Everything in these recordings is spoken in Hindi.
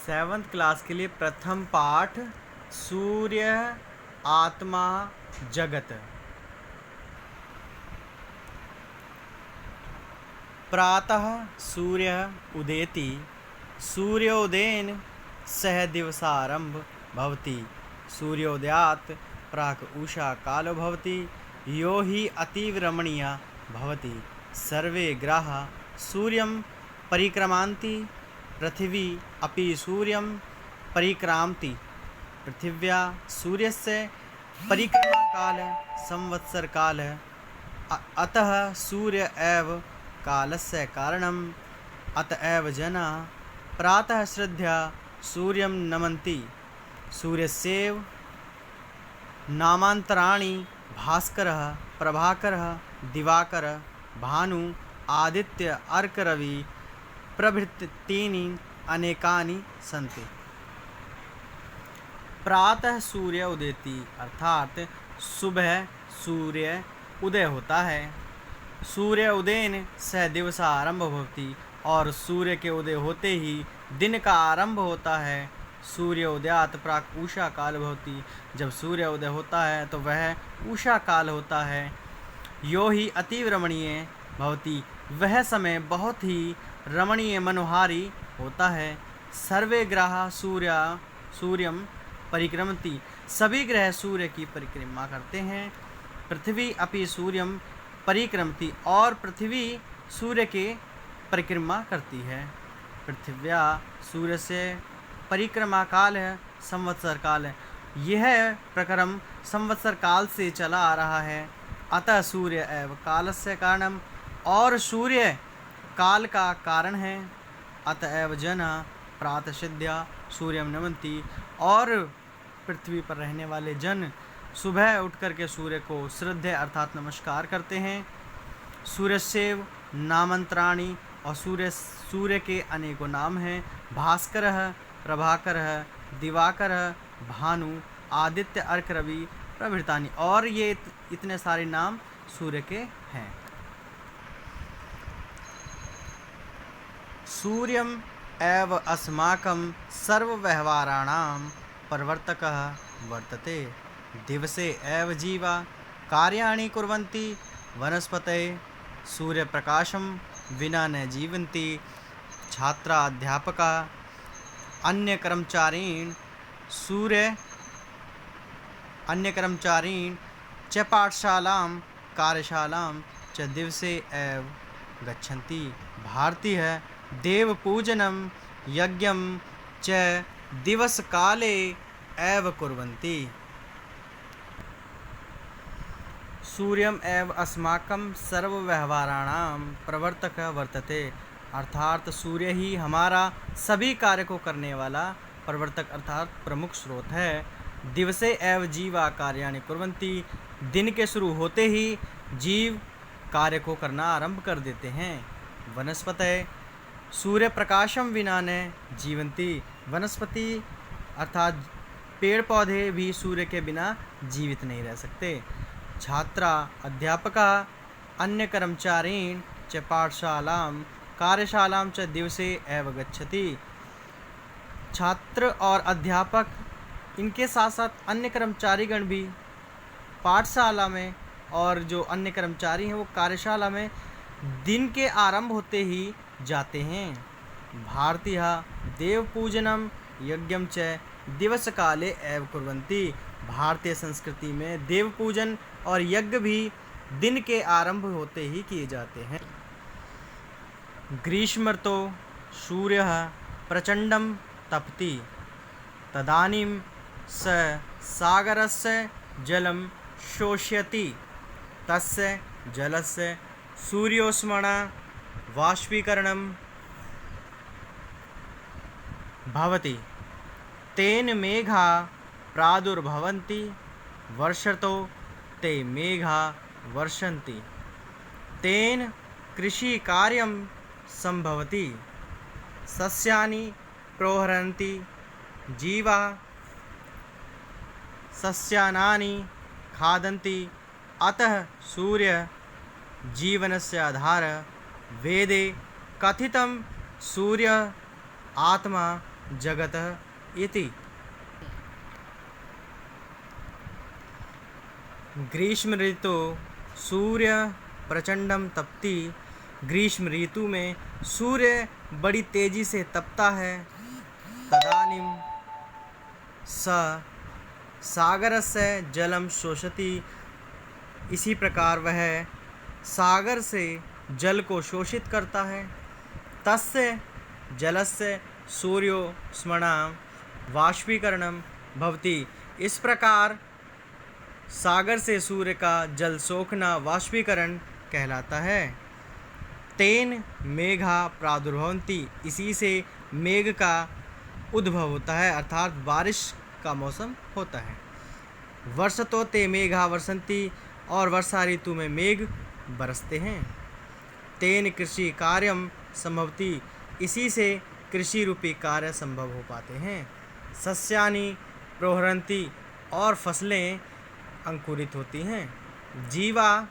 7th क्लास के लिए प्रथम पाठ सूर्य आत्मा जगत। प्रातः सूर्य उदेति सूर्योदयेन सह दिवसारंभ भवति। सूर्योदयात् प्राक् उषा कालो भवति यो हि अतीव रमणीय भवति। सर्वे ग्रहाः सूर्यं परिक्रमान्ति पृथिवी अपि सूर्यं परिक्रामति। पृथिव्या सूर्यस्य परिक्रमाकालः संवत्सरकालः। अतः सूर्य एव कालस्य कारणम्। अतएव जनाः प्रातः श्रद्धया सूर्यं नमन्ति। सूर्यस्यैव नामान्तराणि भास्करः, प्रभाकरः, दिवाकरः, भानु, आदित्य, अर्क, रवि प्रभृतीनि अनेकानि सन्ति। प्रातः सूर्य उदेति अर्थात सुबह सूर्य उदय होता है। सूर्य उदयन सह दिवस आरंभ भवति और सूर्य के उदय होते ही दिन का आरंभ होता है। सूर्य उदयात् प्राक उषा काल भवति। जब सूर्य उदय होता है तो वह उषा काल होता है। यो ही अतीव रमणीय भवति, वह समय बहुत ही रमणीय मनोहारी होता है। सर्वे ग्रह सूर्यम परिक्रमति, सभी ग्रह सूर्य की परिक्रमा करते हैं। पृथ्वी अपि सूर्यम परिक्रमति, और पृथ्वी सूर्य के परिक्रमा करती है। पृथिव्या सूर्य से परिक्रमा काल है संवत्सर काल है। यह प्रक्रम संवत्सर काल से चला आ रहा है। अतः सूर्य एव कालस्य कारणम, और सूर्य काल का कारण है। अतएव जनाः प्रातःश्रद्धया सूर्यं नमन्ति, और पृथ्वी पर रहने वाले जन सुबह उठ करके सूर्य को श्रद्धया अर्थात नमस्कार करते हैं। सूर्यस्यैव नामान्तराणि, और सूर्य के अनेकों नाम हैं। भास्करः, प्रभाकरः, दिवाकरः, भानु, आदित्य, अर्क, रवि प्रभृतानि, और ये इतने सारे नाम सूर्य के हैं। सूर्यम एव अस्माकं सर्वव्यवहाराणां प्रवर्तकः वर्तते। दिवसे एव जीवा कार्याणि कुर्वन्ति। वनस्पतयः सूर्यप्रकाशं विना न जीवन्ति। छात्रा, अध्यापकाः, अन्य कर्मचारीण च पाठशालां कार्यशालां च दिवसे एव गच्छन्ति। भारतीयः देवपूजनं यज्ञं च दिवसकाले एव कुर्वन्ति। सूर्यम एव अस्माकं सर्वव्यवहाराणां प्रवर्तकः वर्तते, अर्थात सूर्य ही हमारा सभी कार्य को करने वाला प्रवर्तक अर्थात प्रमुख स्रोत है। दिवसे एव जीवा कार्याणि कुर्वन्ति, दिन के शुरू होते ही जीव कार्य को करना आरंभ कर देते हैं। वनस्पतयः सूर्य प्रकाशम विना न जीवन्ति, वनस्पति अर्थात पेड़ पौधे भी सूर्य के बिना जीवित नहीं रह सकते। छात्रा, अध्यापकाः, अन्य कर्मचारीण च पाठशालां कार्यशालां च दिवसे एव गच्छति। छात्र और अध्यापक, इनके साथ साथ अन्य कर्मचारीगण भी पाठशाला में, और जो अन्य कर्मचारी हैं वो कार्यशाला में दिन के आरंभ होते ही जाते हैं। भारतीयः देवपूजनम यज्ञं च दिवसकाले एव कुर्वन्ति, भारतीय संस्कृति में देव पूजन और यज्ञ भी दिन के आरंभ होते ही किए जाते हैं। ग्रीष्म ऋतौ सूर्यः प्रचंडं तपति, तदानीं स सागरस्य जलं शोषयति। तस्य जलस्य सूर्योष्मणा वाष्पीकरणं भवति, तेन मेघा प्रादुर्भवन्ति। वर्षतो ते मेघा वर्षन्ति, तेन कृषिकार्यं संभवति। सस्यानि प्रोहरन्ति, जीवाः सस्यानानि खादन्ति। अतः सूर्य जीवनस्य आधारः। वेदे कथितं सूर्य आत्मा जगतः इति। ग्रीष्म ऋतु सूर्य प्रचंडम तपति। ग्रीष्म ऋतु में सूर्य बड़ी तेजी से तपता है। तदानीं स सागरस्य जलम शोषति। इसी प्रकार वह सागर से जल को शोषित करता है। तस्य जलस्य सूर्योष्मणां वाष्पीकरणं भवति। इस प्रकार सागर से सूर्य का जल सोखना वाष्पीकरण कहलाता है। तेन मेघा प्रादुर्भवन्ति। इसी से मेघ का उद्भव होता है, अर्थात बारिश का मौसम होता है। वर्षतो ते मेघा वर्षन्ति। और वर्षा ऋतु में मेघ बरसते हैं। तेन कृषि कार्यम संभवति। इसी से कृषि रूपी कार्य संभव हो पाते हैं। सस्यानि प्रोहरन्ति। और फसलें अंकुरित होती हैं। जीवा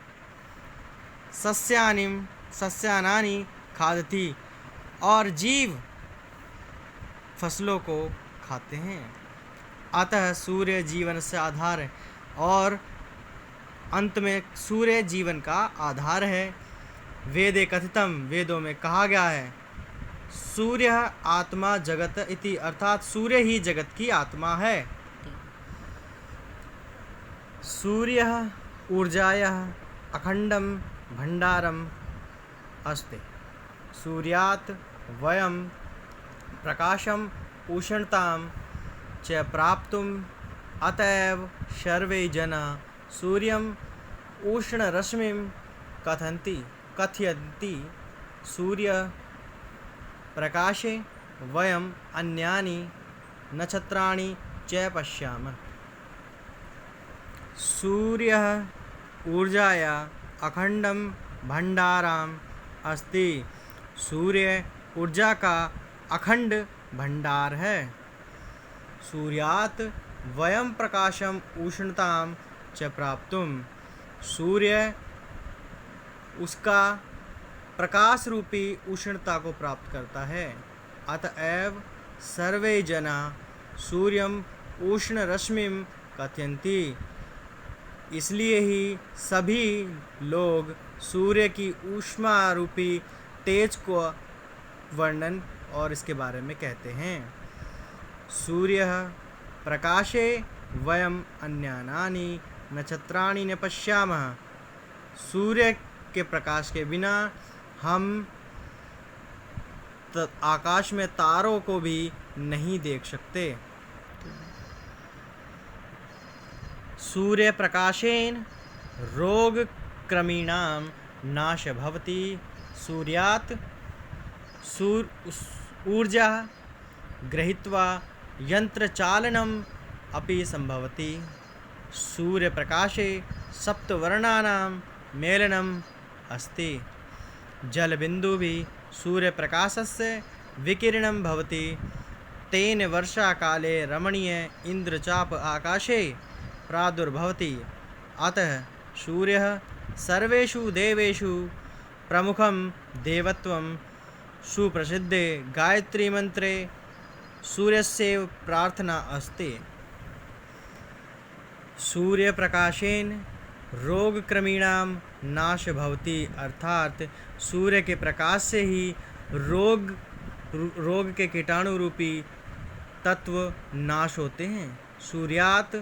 सस्यानानि खादति। और जीव फसलों को खाते हैं। अतः सूर्य जीवन से आधार है। और अंत में सूर्य जीवन का आधार है। वेदे कथितम। वेदों में कहा गया है सूर्य आत्मा जगत इति। अर्थात सूर्य ही जगत की आत्मा है। सूर्य ऊर्जायाः अखंडम भंडारम अस्ति। सूर्यात् वयं प्रकाशम उष्णतां च प्राप्तुम् अतएव सर्वे जनाः सूर्यम् उष्णरश्मिं कथयन्ति। सूर्य प्रकाशे वयम् अन्यानि नक्षत्राणि च पश्यामः। सूर्यः ऊर्जायाः अखंडम भंडारम अस्ति। सूर्य ऊर्जा का अखंड भंडार है। सूर्यात् वयं प्रकाशम उष्णतां च प्राप्तुम। सूर्य उसका प्रकाश रूपी उष्णता को प्राप्त करता है। अतएव सर्वे जना सूर्यम उष्ण रश्मिम कथयन्ति। इसलिए ही सभी लोग सूर्य की ऊष्मा रूपी तेज को वर्णन और इसके बारे में कहते हैं। सूर्य प्रकाशे वयम अन्यानानि नक्षत्राणि न पश्यामः। सूर्य के प्रकाश के बिना हम आकाश में तारों को भी नहीं देख सकते। सूर्य प्रकाशेन रोग क्रमीणाम नाश भवति। सूर्यात् ऊर्जा गृहीत्वा यंत्रचालनम अपि संभवति। सूर्य प्रकाशे सप्तवर्णानां मेलनम अस्ति। जलबिंदु भी सूर्य प्रकाशस्य विकिरणं भवति। तेन वर्षाकाले रमणीय इंद्रचाप आकाशे प्रादुर्भवति। अतः सूर्यः सर्वेषु देवेषु प्रमुखं देवत्वं। सुप्रसिद्धे गायत्री मंत्रे सूर्यस्यैव प्रार्थना अस्ति। सूर्य प्रकाशेन रोग क्रमीणां नाश भवति। अर्थात सूर्य के प्रकाश से ही रोग के कीटाणु रूपी तत्व नाश होते हैं। सूर्यात्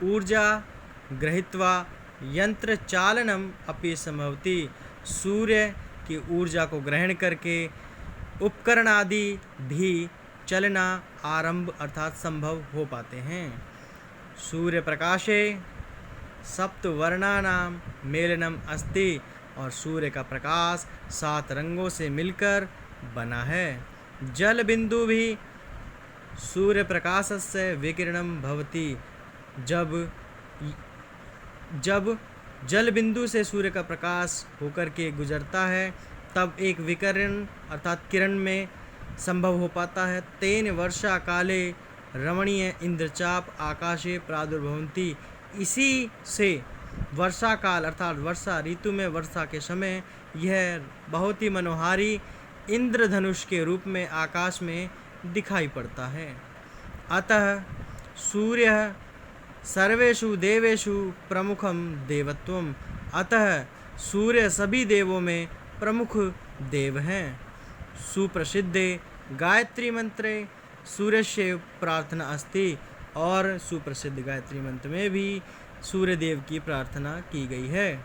ऊर्जा गृहीत्वा यंत्र चालनम अपि संभवति। सूर्य की ऊर्जा को ग्रहण करके उपकरण आदि भी चलना आरंभ अर्थात संभव हो पाते हैं। सूर्य प्रकाशे सप्तवर्णानां मेलनम अस्ति। और सूर्य का प्रकाश 7 रंगों से मिलकर बना है। जल बिंदु भी सूर्य प्रकाशस्य विकिरणं भवति। जब जल बिंदु से सूर्य का प्रकाश होकर के गुजरता है तब एक विकिरण अर्थात किरण में संभव हो पाता है। तेन वर्षा काले रमणीय इंद्रचाप आकाशे प्रादुर्भवन्ति। इसी से वर्षा काल अर्थात वर्षा ऋतु में वर्षा के समय यह बहुत ही मनोहारी इंद्रधनुष के रूप में आकाश में दिखाई पड़ता है। अतः सूर्य सर्वेषु देवेषु प्रमुखम देवत्वम, अतः सूर्य सभी देवों में प्रमुख देव हैं। सुप्रसिद्धे गायत्री मंत्रे सूर्यस्य प्रार्थना अस्ति, और सुप्रसिद्ध गायत्री मंत्र में भी सूर्य देव की प्रार्थना की गई है।